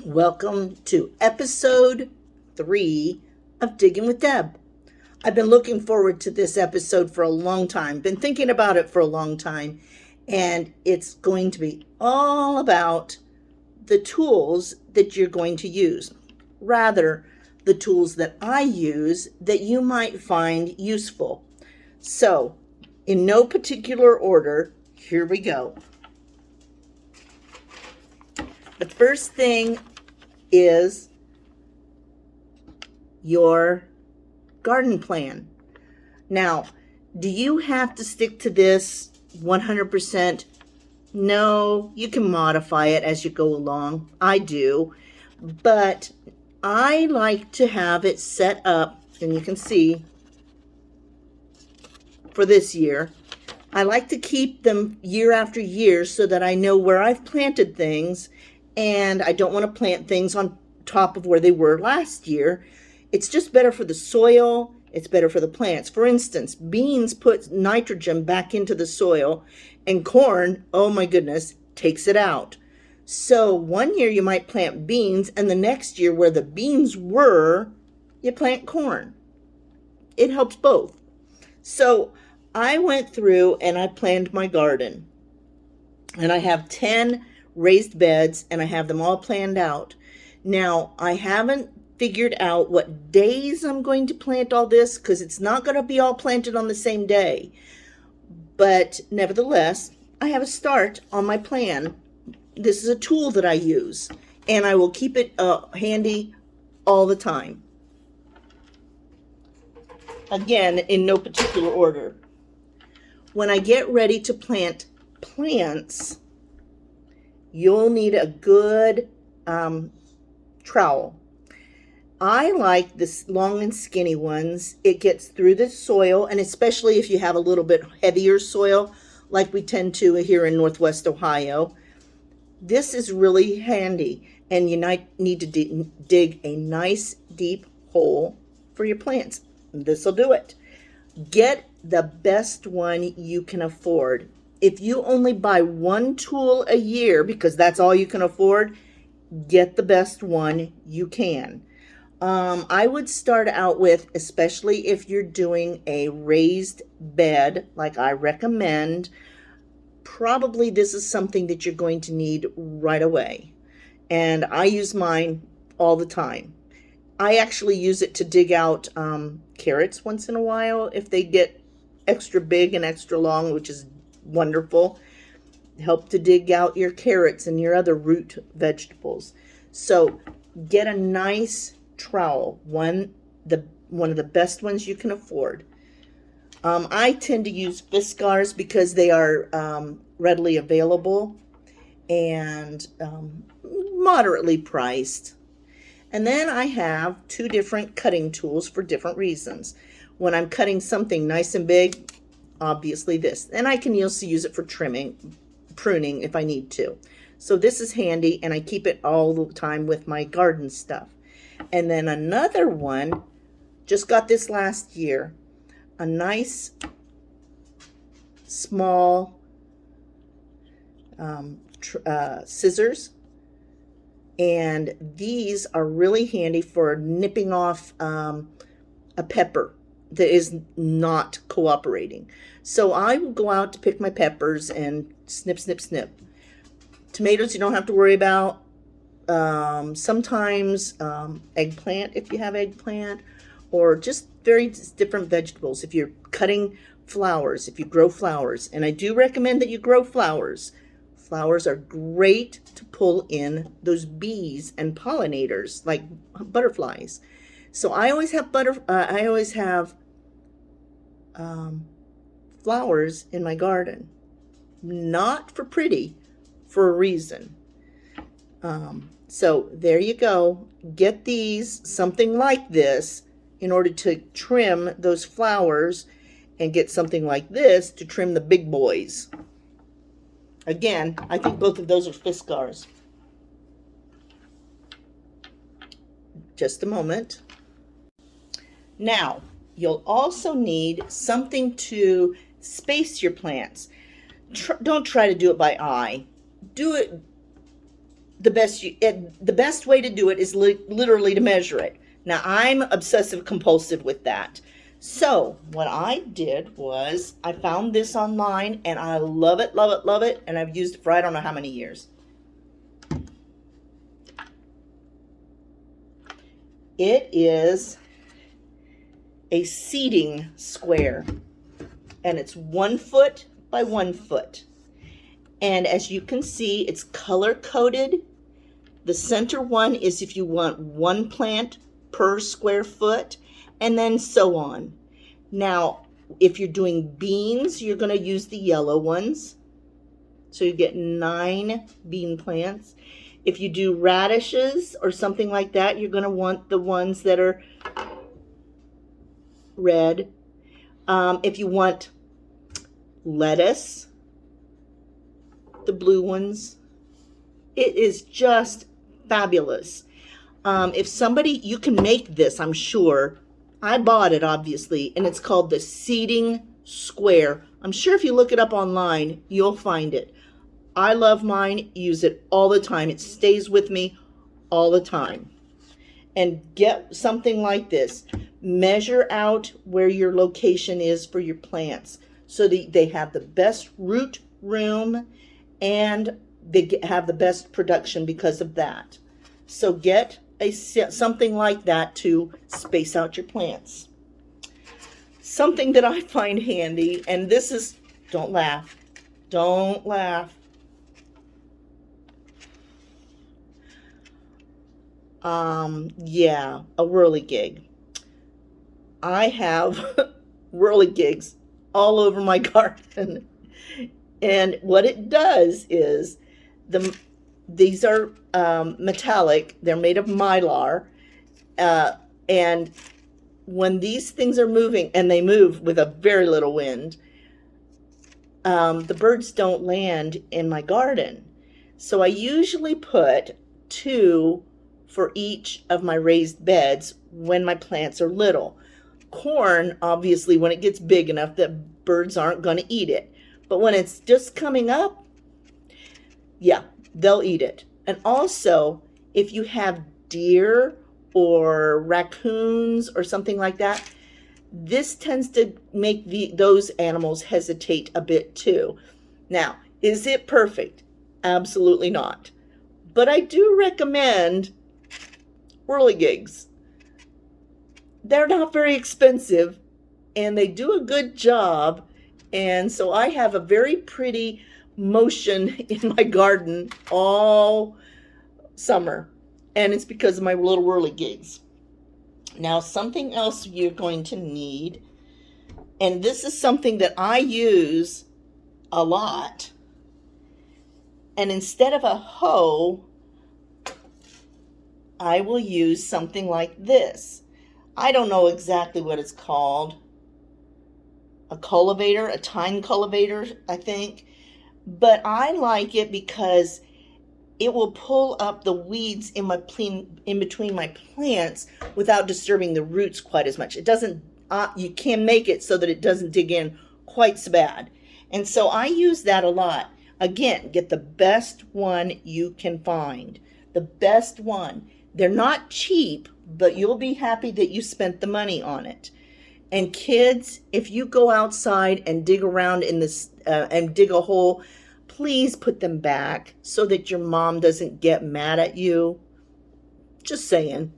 Welcome to episode 3 of Digging with Deb. I've been looking forward to this episode for a long time, been thinking about it for a long time, and it's going to be all about the tools that you're going to use. Rather, the tools that I use that you might find useful. So, in no particular order, here we go. The first thing is your garden plan. Now, do you have to stick to this 100%? No, you can modify it as you go along. I do, but I like to have it set up, and you can see for this year. I like to keep them year after year so that I know where I've planted things, and I don't want to plant things on top of where they were last year. It's just better for the soil. It's better for the plants. For instance, beans put nitrogen back into the soil, and corn, oh my goodness, takes it out. So one year you might plant beans, and the next year where the beans were, you plant corn. It helps both. So I went through and I planned my garden. And I have 10 raised beds, and I have them all planned out. Now, I haven't figured out what days I'm going to plant all this, because it's not going to be all planted on the same day. But nevertheless, I have a start on my plan. This is a tool that I use, and I will keep it handy all the time. Again, in no particular order. When I get ready to plant plants, you'll need a good trowel. I like the long and skinny ones. It gets through the soil, and especially if you have a little bit heavier soil, like we tend to here in Northwest Ohio, this is really handy, and you need to dig a nice deep hole for your plants. This will do it. Get the best one you can afford. If you only buy one tool a year, because that's all you can afford, get the best one you can. I would start out with, especially if you're doing a raised bed, like I recommend, probably this is something that you're going to need right away. And I use mine all the time. I actually use it to dig out carrots once in a while if they get extra big and extra long, which is wonderful. Help to dig out your carrots and your other root vegetables. So get a nice trowel, one of the best ones you can afford. I tend to use Fiskars because they are readily available and moderately priced. And then I have 2 different cutting tools for different reasons. When I'm cutting something nice and big, obviously this. And I can also use it for pruning if I need to. So this is handy, and I keep it all the time with my garden stuff. And then another one, just got this last year, a nice small scissors. And these are really handy for nipping off a pepper that is not cooperating. So I will go out to pick my peppers and snip, snip, snip. Tomatoes you don't have to worry about. Sometimes eggplant if you have eggplant, or just very different vegetables. If you're cutting flowers, if you grow flowers, and I do recommend that you grow flowers. Flowers are great to pull in those bees and pollinators like butterflies. So I always have flowers in my garden, not for pretty, for a reason. So there you go. Get these, something like this, in order to trim those flowers, and get something like this to trim the big boys. Again, I think both of those are Fiskars. Just a moment. Now, you'll also need something to space your plants. Don't try to do it by eye. Do it the best way to do it is literally to measure it. Now, I'm obsessive compulsive with that. So what I did was I found this online, and I love it, love it, love it, and I've used it for I don't know how many years. It is a seating square, and it's 1 foot by 1 foot. And as you can see, it's color coded. The center one is if you want 1 plant per square foot, and then so on. Now, if you're doing beans, you're going to use the yellow ones. So you get 9 bean plants. If you do radishes or something like that, you're going to want the ones that are red. If you want lettuce, the blue ones. It is just fabulous. If somebody, you can make this, I'm sure. I bought it, obviously, and it's called the seating square. I'm sure if you look it up online, you'll find it. I love mine, use it all the time. It stays with me all the time. And get something like this. Measure out where your location is for your plants so that they have the best root room and they have the best production because of that. So get something like that to space out your plants. Something that I find handy, and this is, don't laugh, don't laugh. Yeah, a whirligig. I have whirligigs all over my garden. And what it does is, these are metallic. They're made of mylar. And when these things are moving, and they move with a very little wind, the birds don't land in my garden. So I usually put 2 for each of my raised beds when my plants are little. Corn, obviously, when it gets big enough, that birds aren't going to eat it. But when it's just coming up, yeah, they'll eat it. And also, if you have deer or raccoons or something like that, this tends to make those animals hesitate a bit too. Now, is it perfect? Absolutely not. But I do recommend whirligigs. They're not very expensive, and they do a good job. And so I have a very pretty motion in my garden all summer, and it's because of my little whirligigs. Now, something else you're going to need, and this is something that I use a lot, and instead of a hoe, I will use something like this. I don't know exactly what it's called. A cultivator, a tine cultivator, I think. But I like it because it will pull up the weeds in between my plants without disturbing the roots quite as much. It doesn't, you can make it so that it doesn't dig in quite so bad. And so I use that a lot. Again, get the best one you can find. The best one. They're not cheap, but you'll be happy that you spent the money on it. And kids, if you go outside and dig around in this and dig a hole, please put them back so that your mom doesn't get mad at you. Just saying.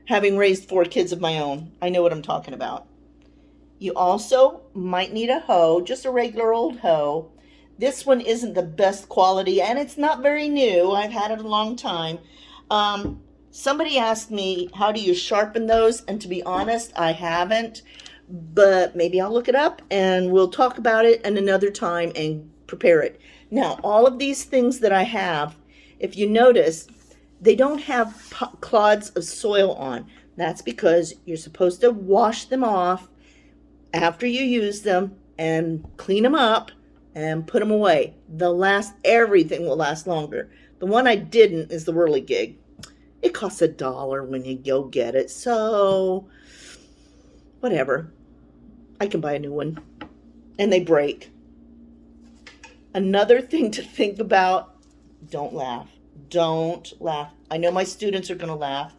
Having raised 4 kids of my own, I know what I'm talking about. You also might need a hoe, just a regular old hoe. This one isn't the best quality, and it's not very new. I've had it a long time. Somebody asked me, how do you sharpen those? And to be honest, I haven't, but maybe I'll look it up and we'll talk about it in another time and prepare it. Now, all of these things that I have, if you notice, they don't have clods of soil on. That's because you're supposed to wash them off after you use them and clean them up and put them away. Everything will last longer. The one I didn't is the whirligig. It costs $1 when you go get it, so whatever. I can buy a new one, and they break. Another thing to think about, don't laugh. Don't laugh. I know my students are going to laugh.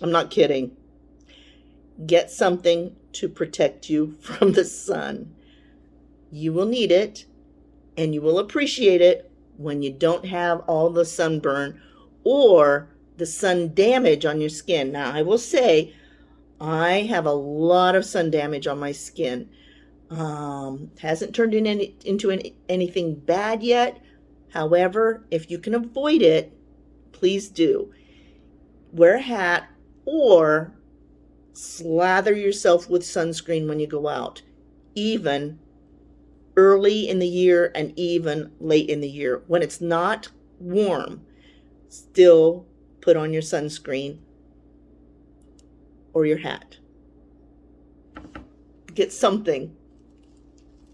I'm not kidding. Get something to protect you from the sun. You will need it, and you will appreciate it when you don't have all the sunburn or the sun damage on your skin. Now, I will say, I have a lot of sun damage on my skin. Hasn't turned into anything bad yet. However, if you can avoid it, please do. Wear a hat or slather yourself with sunscreen when you go out, even early in the year and even late in the year. When it's not warm, still put on your sunscreen or your hat. Get something.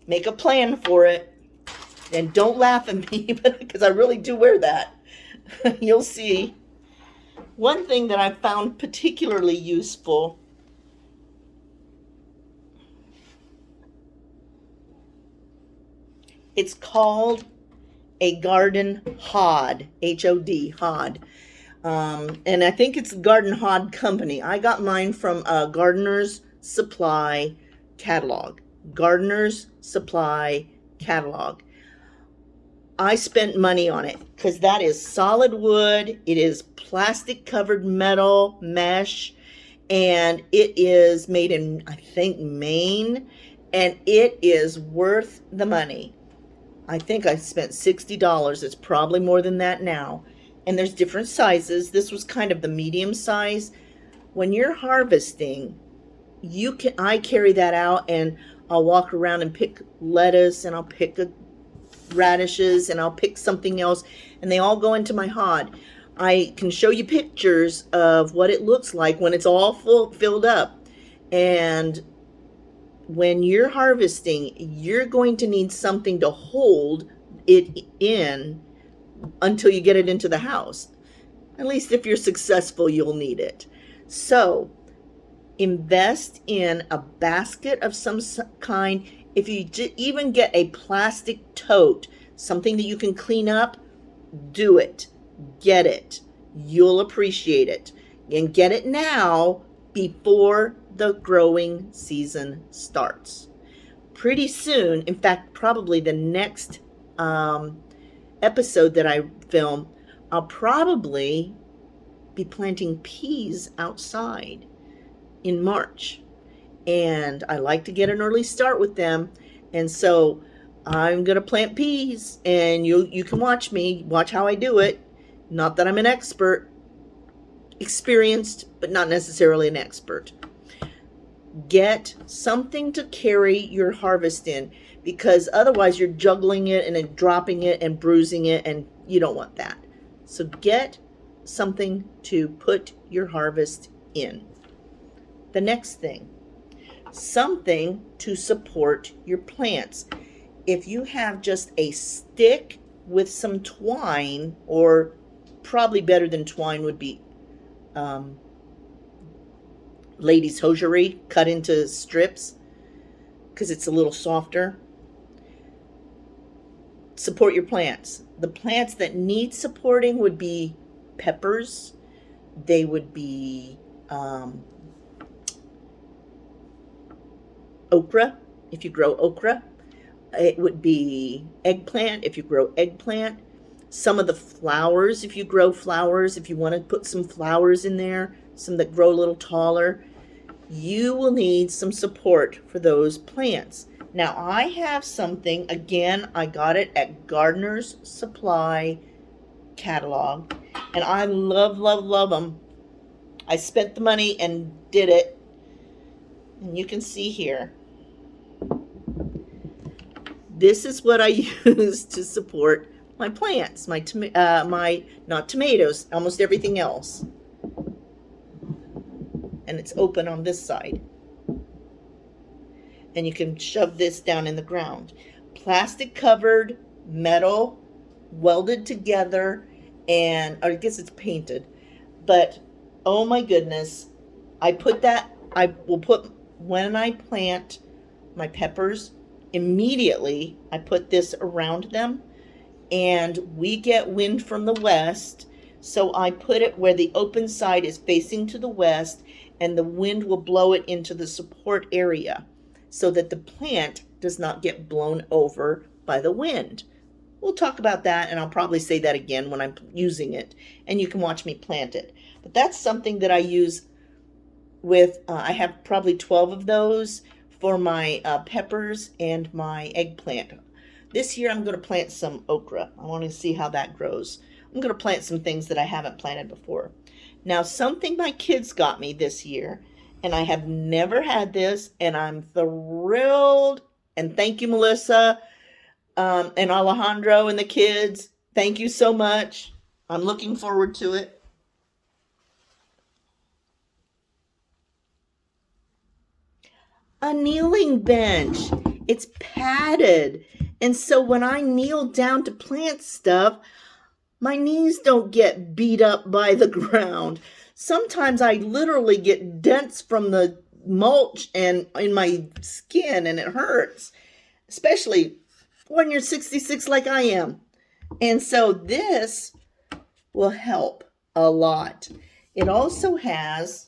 Make a plan for it. And don't laugh at me because I really do wear that. You'll see. One thing that I found particularly useful, it's called a garden hod, H-O-D, hod. And I think it's Garden Hod Company. I got mine from Gardener's Supply catalog. Gardener's Supply catalog. I spent money on it because that is solid wood. It is plastic covered metal mesh, and it is made in, I think, Maine, and it is worth the money. I think I spent $60. It's probably more than that now. And there's different sizes. This was kind of the medium size. When you're harvesting, I carry that out, and I'll walk around and pick lettuce, and I'll pick radishes, and I'll pick something else, and they all go into my hod. I can show you pictures of what it looks like when it's all filled up. And when you're harvesting, you're going to need something to hold it in until you get it into the house. At least if you're successful, you'll need it. So invest in a basket of some kind. If you even get a plastic tote, something that you can clean up, do it. Get it. You'll appreciate it. And get it now before the growing season starts. Pretty soon, in fact, probably the next episode that I film, I'll probably be planting peas outside in March. And I like to get an early start with them. And so I'm going to plant peas, and you can watch how I do it. Not that I'm an expert, experienced, but not necessarily an expert. Get something to carry your harvest in, because otherwise you're juggling it and then dropping it and bruising it, and you don't want that. So get something to put your harvest in. The next thing, something to support your plants. If you have just a stick with some twine, or probably better than twine would be ladies' hosiery cut into strips, because it's a little softer. Support your plants. The plants that need supporting would be peppers. They would be okra, if you grow okra. It would be eggplant, if you grow eggplant. Some of the flowers, if you grow flowers, if you want to put some flowers in there, some that grow a little taller, you will need some support for those plants. Now, I have something, again, I got it at Gardener's Supply catalog, and I love, love, love them. I spent the money and did it, and you can see here. This is what I use to support my plants, my not tomatoes, almost everything else. And it's open on this side. And you can shove this down in the ground. Plastic covered, metal, welded together, and I guess it's painted. But oh my goodness, I will put when I plant my peppers, immediately I put this around them, and we get wind from the west. So I put it where the open side is facing to the west, and the wind will blow it into the support area so that the plant does not get blown over by the wind. We'll talk about that, and I'll probably say that again when I'm using it, and you can watch me plant it. But that's something that I use with, I have probably 12 of those for my peppers and my eggplant. This year I'm going to plant some okra. I want to see how that grows. I'm going to plant some things that I haven't planted before. Now, something my kids got me this year, and I have never had this, and I'm thrilled, and thank you, Melissa, and Alejandro and the kids. Thank you so much. I'm looking forward to it. A kneeling bench. It's padded. And so when I kneel down to plant stuff, my knees don't get beat up by the ground. Sometimes I literally get dents from the mulch and in my skin, and it hurts, especially when you're 66 like I am. And so this will help a lot. It also has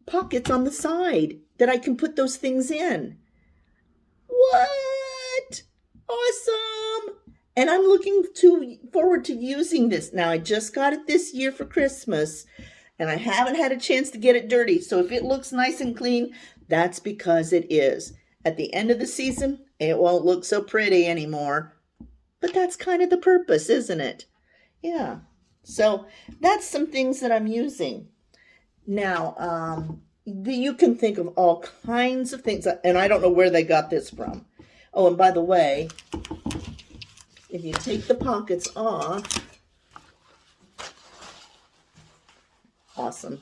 pockets on the side that I can put those things in. What? Awesome. And I'm looking forward to using this. Now, I just got it this year for Christmas, and I haven't had a chance to get it dirty. So if it looks nice and clean, that's because it is. At the end of the season, it won't look so pretty anymore. But that's kind of the purpose, isn't it? Yeah. So that's some things that I'm using. Now, you can think of all kinds of things, and I don't know where they got this from. Oh, and by the way, if you take the pockets off, awesome,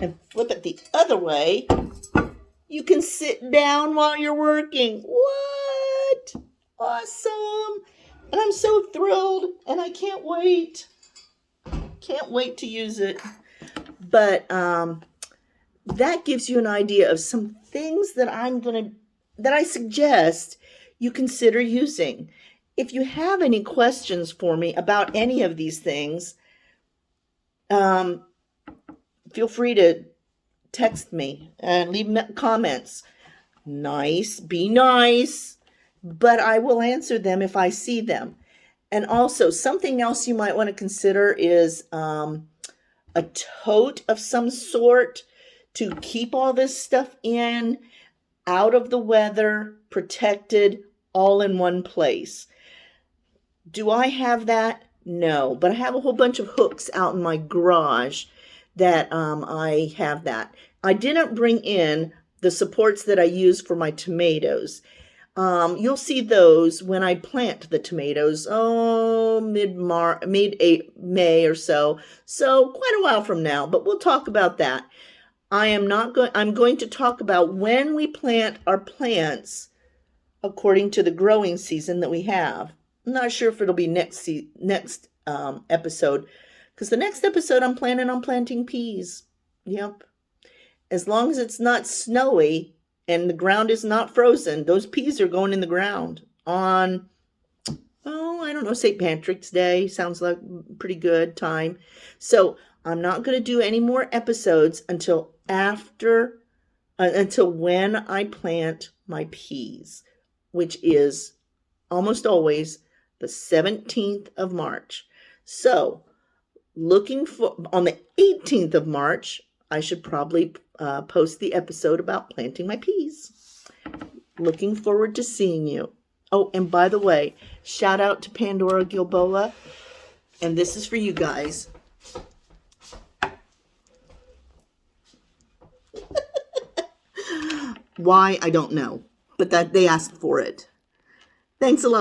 and flip it the other way, you can sit down while you're working. What? Awesome. And I'm so thrilled, and I can't wait. Can't wait to use it. But that gives you an idea of some things that I suggest you consider using. If you have any questions for me about any of these things, feel free to text me and leave comments. Be nice, but I will answer them if I see them. And also, something else you might want to consider is a tote of some sort to keep all this stuff in, out of the weather, protected, all in one place. Do I have that? No, but I have a whole bunch of hooks out in my garage that I have that. I didn't bring in the supports that I use for my tomatoes. You'll see those when I plant the tomatoes, mid-May or so. So quite a while from now, but we'll talk about that. I'm going to talk about when we plant our plants according to the growing season that we have. I'm not sure if it'll be next episode, because the next episode I'm planning on planting peas. Yep. As long as it's not snowy and the ground is not frozen, those peas are going in the ground on, I don't know, St. Patrick's Day. Sounds like pretty good time. So I'm not going to do any more episodes until when I plant my peas, which is almost always the 17th of March. So on the 18th of March, I should probably post the episode about planting my peas. Looking forward to seeing you. Oh, and by the way, shout out to Pandora Gilboa. And this is for you guys. Why, I don't know. But that they asked for it. Thanks a lot.